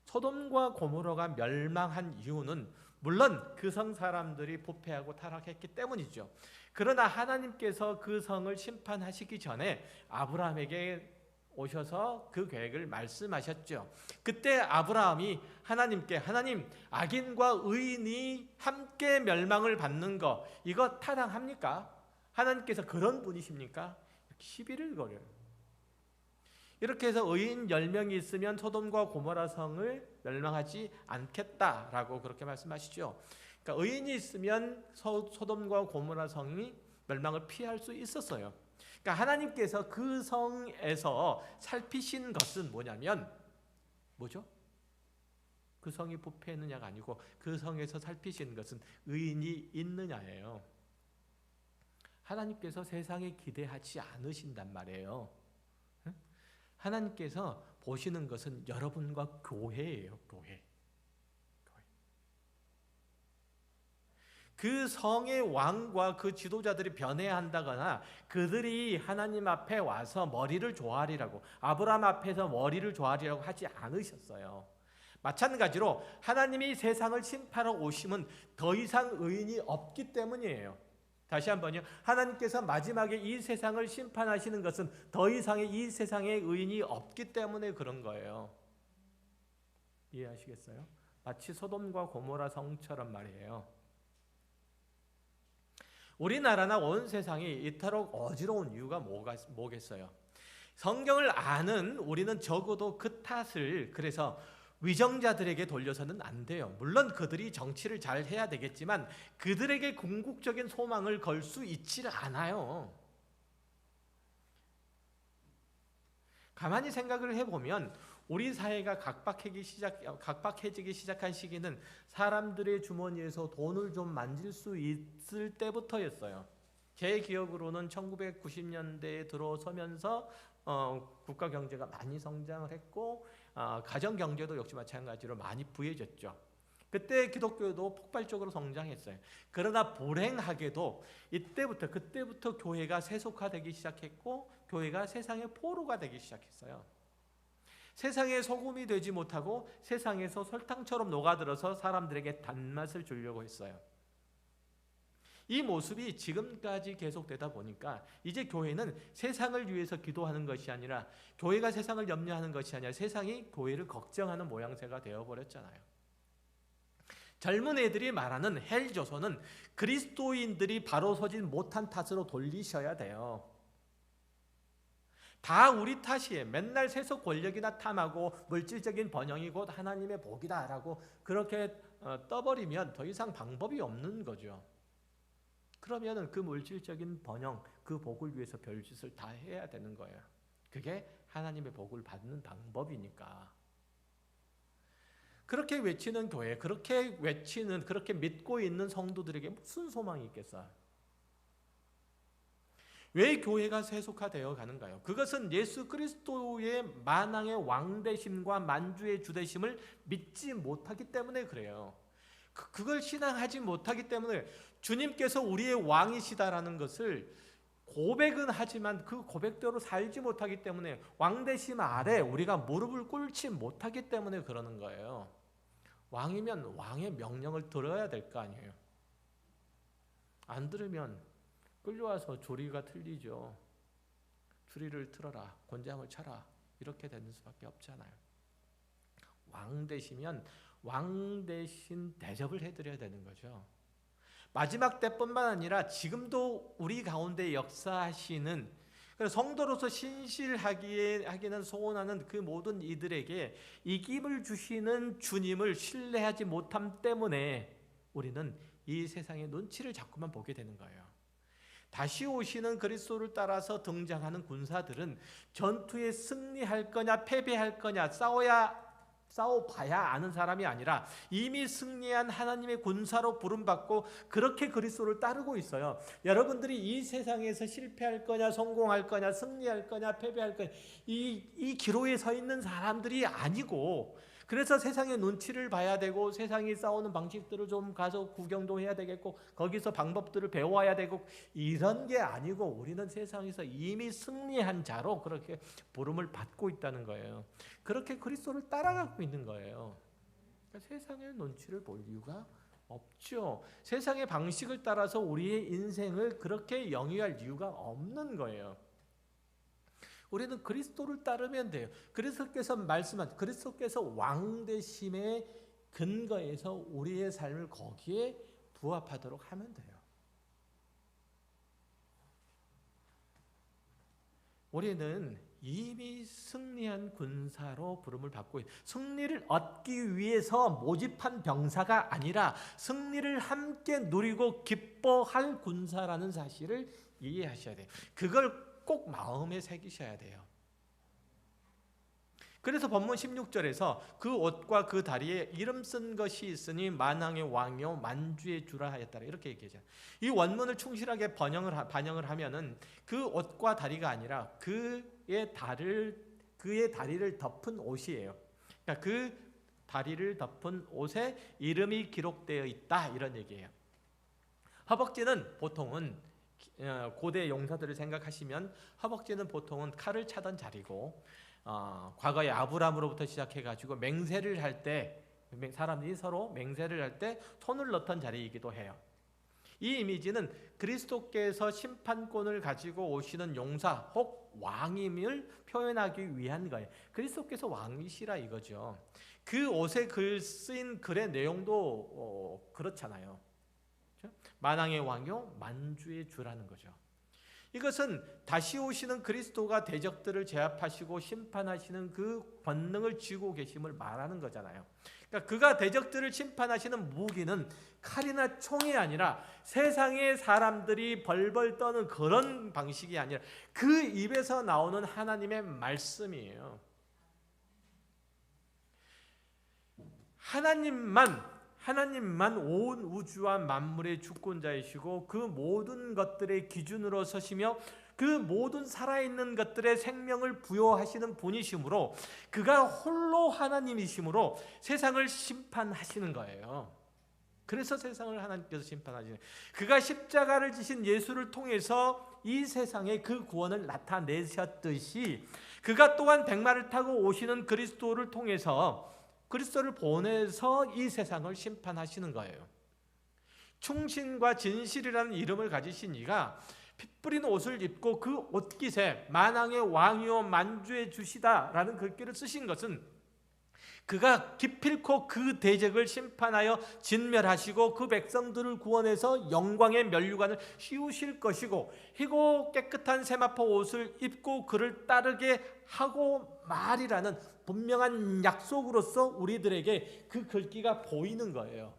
소돔과 고모라가 멸망한 이유는 물론 그 성 사람들이 부패하고 타락했기 때문이죠. 그러나 하나님께서 그 성을 심판하시기 전에 아브라함에게 오셔서 그 계획을 말씀하셨죠. 그때 아브라함이 하나님께, 하나님, 악인과 의인이 함께 멸망을 받는 거 이거 타당합니까? 하나님께서 그런 분이십니까? 시비를 걸어요. 이렇게 해서 의인 10명이 있으면 소돔과 고모라 성을 멸망하지 않겠다라고 그렇게 말씀하시죠. 그러니까 의인이 있으면 소돔과 고모라 성이 멸망을 피할 수 있었어요. 그러니까 하나님께서 그 성에서 살피신 것은 뭐죠? 그 성이 부패했느냐가 아니고 그 성에서 살피신 것은 의인이 있느냐예요. 하나님께서 세상에 기대하지 않으신단 말이에요. 하나님께서 보시는 것은 여러분과 교회예요. 교회. 그 성의 왕과 그 지도자들이 변해한다거나 그들이 하나님 앞에 와서 머리를 조아리라고, 아브라함 앞에서 머리를 조아리라고 하지 않으셨어요. 마찬가지로 하나님이 세상을 심판하러 오심은 더 이상 의인이 없기 때문이에요. 다시 한번요. 하나님께서 마지막에 이 세상을 심판하시는 것은 더 이상의 이 세상에 의인이 없기 때문에 그런 거예요. 이해하시겠어요? 마치 소돔과 고모라 성처럼 말이에요. 우리나라나 온 세상이 이토록 어지러운 이유가 뭐겠어요? 성경을 아는 우리는 적어도 그 탓을 그래서 위정자들에게 돌려서는 안 돼요. 물론 그들이 정치를 잘 해야 되겠지만 그들에게 궁극적인 소망을 걸 수 있지 않아요. 가만히 생각을 해보면 우리 사회가 각박해지기 시작한 시기는 사람들의 주머니에서 돈을 좀 만질 수 있을 때부터였어요. 제 기억으로는 1990년대에 들어서면서 국가 경제가 많이 성장을 했고 가정 경제도 역시 마찬가지로 많이 부해졌죠. 그때 기독교도 폭발적으로 성장했어요. 그러나 불행하게도 그때부터 교회가 세속화되기 시작했고 교회가 세상의 포로가 되기 시작했어요. 세상의 소금이 되지 못하고 세상에서 설탕처럼 녹아들어서 사람들에게 단맛을 주려고 했어요. 이 모습이 지금까지 계속되다 보니까 이제 교회는 세상을 위해서 기도하는 것이 아니라 교회가 세상을 염려하는 것이 아니라 세상이 교회를 걱정하는 모양새가 되어버렸잖아요. 젊은 애들이 말하는 헬조선은 그리스도인들이 바로 서지 못한 탓으로 돌리셔야 돼요. 다 우리 탓이에요. 맨날 세속 권력이나 탐하고 물질적인 번영이 곧 하나님의 복이다라고 그렇게 떠버리면 더 이상 방법이 없는 거죠. 그러면 그 물질적인 번영, 그 복을 위해서 별짓을 다 해야 되는 거예요. 그게 하나님의 복을 받는 방법이니까. 그렇게 외치는 교회, 그렇게 믿고 있는 성도들에게 무슨 소망이 있겠어요? 왜 교회가 세속화되어 가는가요? 그것은 예수 그리스도의 만왕의 왕되심과 만주의 주되심을 믿지 못하기 때문에 그래요. 그걸 신앙하지 못하기 때문에 주님께서 우리의 왕이시다라는 것을 고백은 하지만 그 고백대로 살지 못하기 때문에 왕되심 아래 우리가 무릎을 꿇지 못하기 때문에 그러는 거예요. 왕이면 왕의 명령을 들어야 될 거 아니에요. 안 들으면 끌려와서 조리가 틀리죠. 주리를 틀어라, 곤장을 쳐라, 이렇게 되는 수밖에 없잖아요. 왕 되시면 왕 대신 대접을 해드려야 되는 거죠. 마지막 때뿐만 아니라 지금도 우리 가운데 역사하시는 성도로서 신실하기는 소원하는 그 모든 이들에게 이김을 주시는 주님을 신뢰하지 못함 때문에 우리는 이 세상의 눈치를 자꾸만 보게 되는 거예요. 다시 오시는 그리스도를 따라서 등장하는 군사들은 전투에 승리할 거냐 패배할 거냐 싸워봐야 아는 사람이 아니라 이미 승리한 하나님의 군사로 부름받고 그렇게 그리스도를 따르고 있어요. 여러분들이 이 세상에서 실패할 거냐 성공할 거냐 승리할 거냐 패배할 거냐 이 기로에 서 있는 사람들이 아니고, 그래서 세상의 눈치를 봐야 되고 세상이 싸우는 방식들을 좀 가서 구경도 해야 되겠고 거기서 방법들을 배워야 되고 이런 게 아니고 우리는 세상에서 이미 승리한 자로 그렇게 부름을 받고 있다는 거예요. 그렇게 그리스도를 따라가고 있는 거예요. 그러니까 세상의 눈치를 볼 이유가 없죠. 세상의 방식을 따라서 우리의 인생을 그렇게 영위할 이유가 없는 거예요. 우리는 그리스도를 따르면 돼요. 그리스도께서 왕되심의 근거에서 우리의 삶을 거기에 부합하도록 하면 돼요. 우리는 이미 승리한 군사로 부름을 받고 승리를 얻기 위해서 모집한 병사가 아니라 승리를 함께 누리고 기뻐할 군사라는 사실을 이해하셔야 돼요. 그걸 꼭 마음에 새기셔야 돼요. 그래서 본문 16절에서 그 옷과 그 다리에 이름 쓴 것이 있으니 만왕의 왕이요 만주의 주라 하였더라 이렇게 얘기하죠. 이 원문을 충실하게 반영을 하면은 그 옷과 다리가 아니라 그의 다리를 덮은 옷이에요. 그러니까 그 다리를 덮은 옷에 이름이 기록되어 있다 이런 얘기예요. 허벅지는 보통은 고대 용사들을 생각하시면 허벅지는 보통은 칼을 차던 자리고 과거에 아브라함으로부터 시작해가지고 맹세를 할 때 사람들이 서로 맹세를 할 때 손을 넣던 자리이기도 해요. 이 이미지는 그리스도께서 심판권을 가지고 오시는 용사 혹 왕임을 표현하기 위한 거예요. 그리스도께서 왕이시라 이거죠. 그 옷에 쓰인 글의 내용도 그렇잖아요. 만왕의 왕이요 만주의 주라는 거죠. 이것은 다시 오시는 그리스도가 대적들을 제압하시고 심판하시는 그 권능을 쥐고 계심을 말하는 거잖아요. 그러니까 그가 대적들을 심판하시는 무기는 칼이나 총이 아니라 세상의 사람들이 벌벌 떠는 그런 방식이 아니라 그 입에서 나오는 하나님의 말씀이에요. 하나님만 온 우주와 만물의 주권자이시고 그 모든 것들의 기준으로 서시며 그 모든 살아있는 것들의 생명을 부여하시는 분이시므로 그가 홀로 하나님이시므로 세상을 심판하시는 거예요. 그래서 세상을 하나님께서 심판하시는, 그가 십자가를 지신 예수를 통해서 이 세상에 그 구원을 나타내셨듯이 그가 또한 백마를 타고 오시는 그리스도를 통해서 그리스도를 보내서 이 세상을 심판하시는 거예요. 충신과 진실이라는 이름을 가지신 이가 피 뿌린 옷을 입고 그 옷깃에 만왕의 왕이요 만주의 주시다라는 글귀를 쓰신 것은 그가 기필코 그 대적을 심판하여 진멸하시고 그 백성들을 구원해서 영광의 면류관을 씌우실 것이고 희고 깨끗한 세마포 옷을 입고 그를 따르게 하고 말이라는 분명한 약속으로서 우리들에게 그 글귀가 보이는 거예요.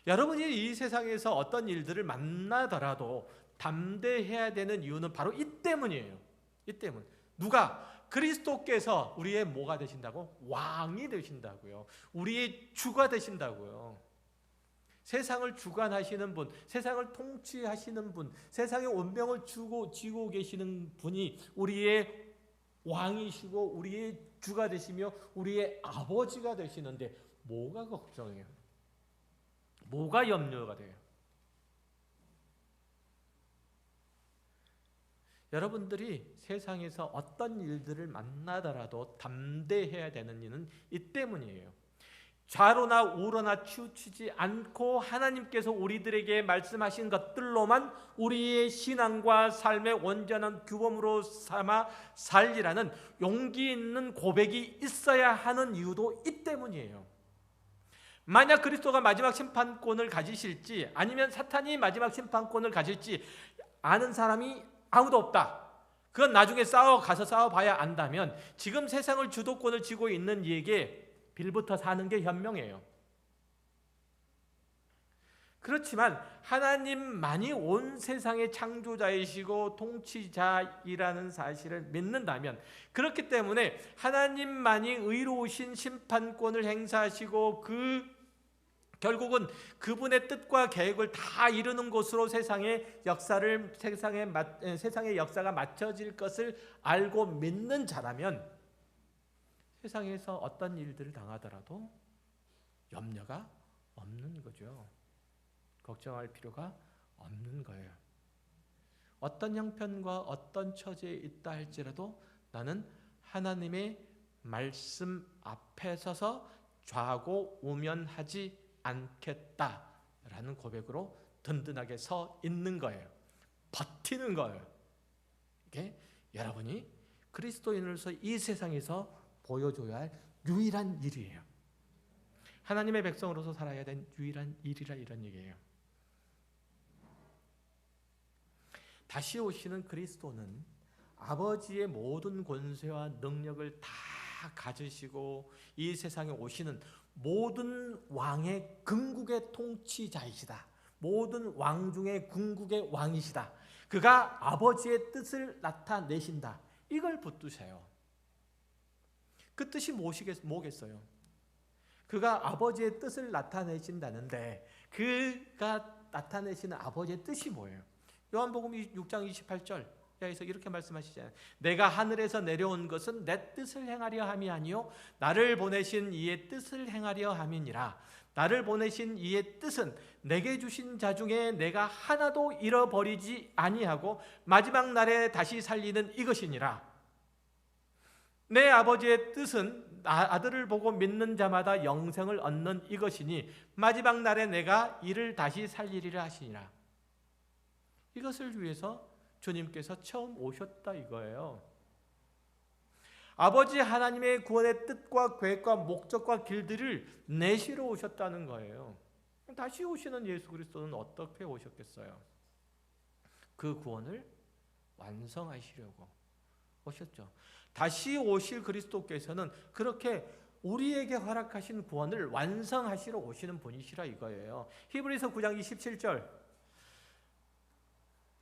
여러분이 이 세상에서 어떤 일들을 만나더라도 담대해야 되는 이유는 바로 이 때문이에요. 이 때문. 누가? 그리스도께서 우리의 뭐가 되신다고? 왕이 되신다고요. 우리의 주가 되신다고요. 세상을 주관하시는 분, 세상을 통치하시는 분, 세상의 운명을 쥐고 계시는 분이 우리의 왕이시고 우리의 주가 되시며 우리의 아버지가 되시는데 뭐가 걱정해요? 뭐가 염려가 돼요? 여러분들이 세상에서 어떤 일들을 만나더라도 담대해야 되는 이유는 이 때문이에요. 좌로나 우로나 치우치지 않고 하나님께서 우리들에게 말씀하신 것들로만 우리의 신앙과 삶의 온전한 규범으로 삼아 살리라는 용기 있는 고백이 있어야 하는 이유도 이 때문이에요. 만약 그리스도가 마지막 심판권을 가지실지 아니면 사탄이 마지막 심판권을 가질지 아는 사람이 아무도 없다. 그건 나중에 가서 싸워봐야 안다면 지금 세상을 주도권을 쥐고 있는 이에게 빌부터 사는 게 현명해요. 그렇지만 하나님만이 온 세상의 창조자이시고 통치자이라는 사실을 믿는다면, 그렇기 때문에 하나님만이 의로우신 심판권을 행사하시고 결국은 그분의 뜻과 계획을 다 이루는 곳으로 세상의 역사가 맞춰질 것을 알고 믿는 자라면 세상에서 어떤 일들을 당하더라도 염려가 없는 거죠. 걱정할 필요가 없는 거예요. 어떤 형편과 어떤 처지에 있다 할지라도 나는 하나님의 말씀 앞에 서서 좌고 우면하지 않겠다라는 고백으로 든든하게 서 있는 거예요. 버티는 거예요. 이게 여러분이 그리스도인으로서 이 세상에서 보여줘야 할 유일한 일이에요. 하나님의 백성으로서 살아야 된 유일한 일이라 이런 얘기예요. 다시 오시는 그리스도는 아버지의 모든 권세와 능력을 다 가지시고 이 세상에 오시는 모든 왕의 궁극의 통치자이시다. 모든 왕 중에 궁극의 왕이시다. 그가 아버지의 뜻을 나타내신다. 이걸 붙드세요. 그 뜻이 뭐겠어요? 그가 아버지의 뜻을 나타내신다는데 그가 나타내시는 아버지의 뜻이 뭐예요? 요한복음 6장 28절에서 이렇게 말씀하시잖아요. 내가 하늘에서 내려온 것은 내 뜻을 행하려 함이 아니요 나를 보내신 이의 뜻을 행하려 함이니라. 나를 보내신 이의 뜻은 내게 주신 자 중에 내가 하나도 잃어버리지 아니하고 마지막 날에 다시 살리는 이것이니라. 내 아버지의 뜻은 아들을 보고 믿는 자마다 영생을 얻는 이것이니 마지막 날에 내가 이를 다시 살리리라 하시니라. 이것을 위해서 주님께서 처음 오셨다 이거예요. 아버지 하나님의 구원의 뜻과 계획과 목적과 길들을 내시러 오셨다는 거예요. 다시 오시는 예수 그리스도는 어떻게 오셨겠어요? 그 구원을 완성하시려고 오셨죠. 다시 오실 그리스도께서는 그렇게 우리에게 허락하신 구원을 완성하시러 오시는 분이시라 이거예요. 히브리서 9장 27절.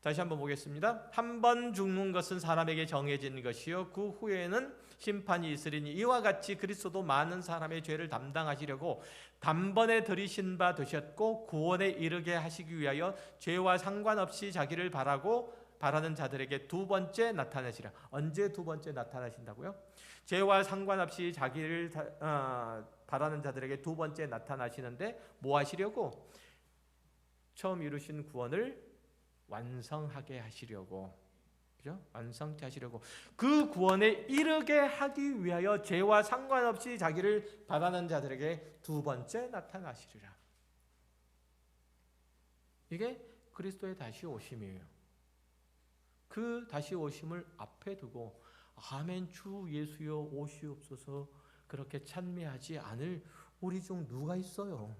다시 한번 보겠습니다. 한 번 죽는 것은 사람에게 정해진 것이요 그 후에는 심판이 있으리니 이와 같이 그리스도도 많은 사람의 죄를 담당하시려고 단번에 들이신 바 되셨고 구원에 이르게 하시기 위하여 죄와 상관없이 자기를 바라는 자들에게 두 번째 나타나시라. 언제 두 번째 나타나신다고요? 죄와 상관없이 자기를 바라는 자들에게 두 번째 나타나시는데 뭐 하시려고? 처음 이루신 구원을 완성하게 하시려고, 그죠? 완성케 하시려고 그 구원에 이르게 하기 위하여 죄와 상관없이 자기를 바라는 자들에게 두 번째 나타나시리라. 이게 그리스도의 다시 오심이에요. 그 다시 오심을 앞에 두고 아멘 주 예수여 오시옵소서 그렇게 찬미하지 않을 우리 중 누가 있어요?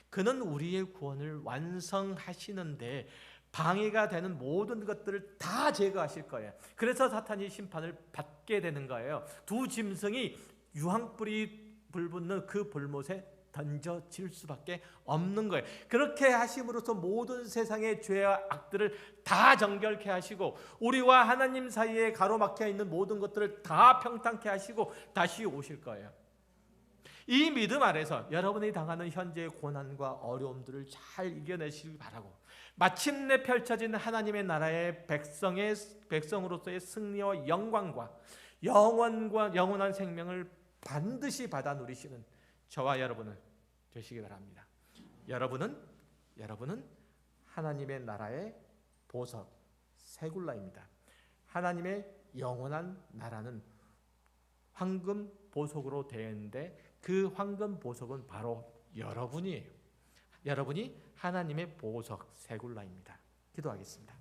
그는 우리의 구원을 완성하시는데 방해가 되는 모든 것들을 다 제거하실 거예요. 그래서 사탄이 심판을 받게 되는 거예요. 두 짐승이 유황불이 불붙는 그 불못에 던져질 수밖에 없는 거예요. 그렇게 하심으로써 모든 세상의 죄와 악들을 다 정결케 하시고 우리와 하나님 사이에 가로막혀 있는 모든 것들을 다 평탄케 하시고 다시 오실 거예요. 이 믿음 아래서 여러분이 당하는 현재의 고난과 어려움들을 잘 이겨내시길 바라고 마침내 펼쳐진 하나님의 나라의 백성으로서의 승리와 영광과 영원한 생명을 반드시 받아 누리시는 저와 여러분은 되시기 바랍니다. 여러분은 하나님의 나라의 보석 세굴라입니다. 하나님의 영원한 나라는 황금 보석으로 되어 있는데 그 황금 보석은 바로 여러분이에요. 여러분이 하나님의 보석 세굴라입니다. 기도하겠습니다.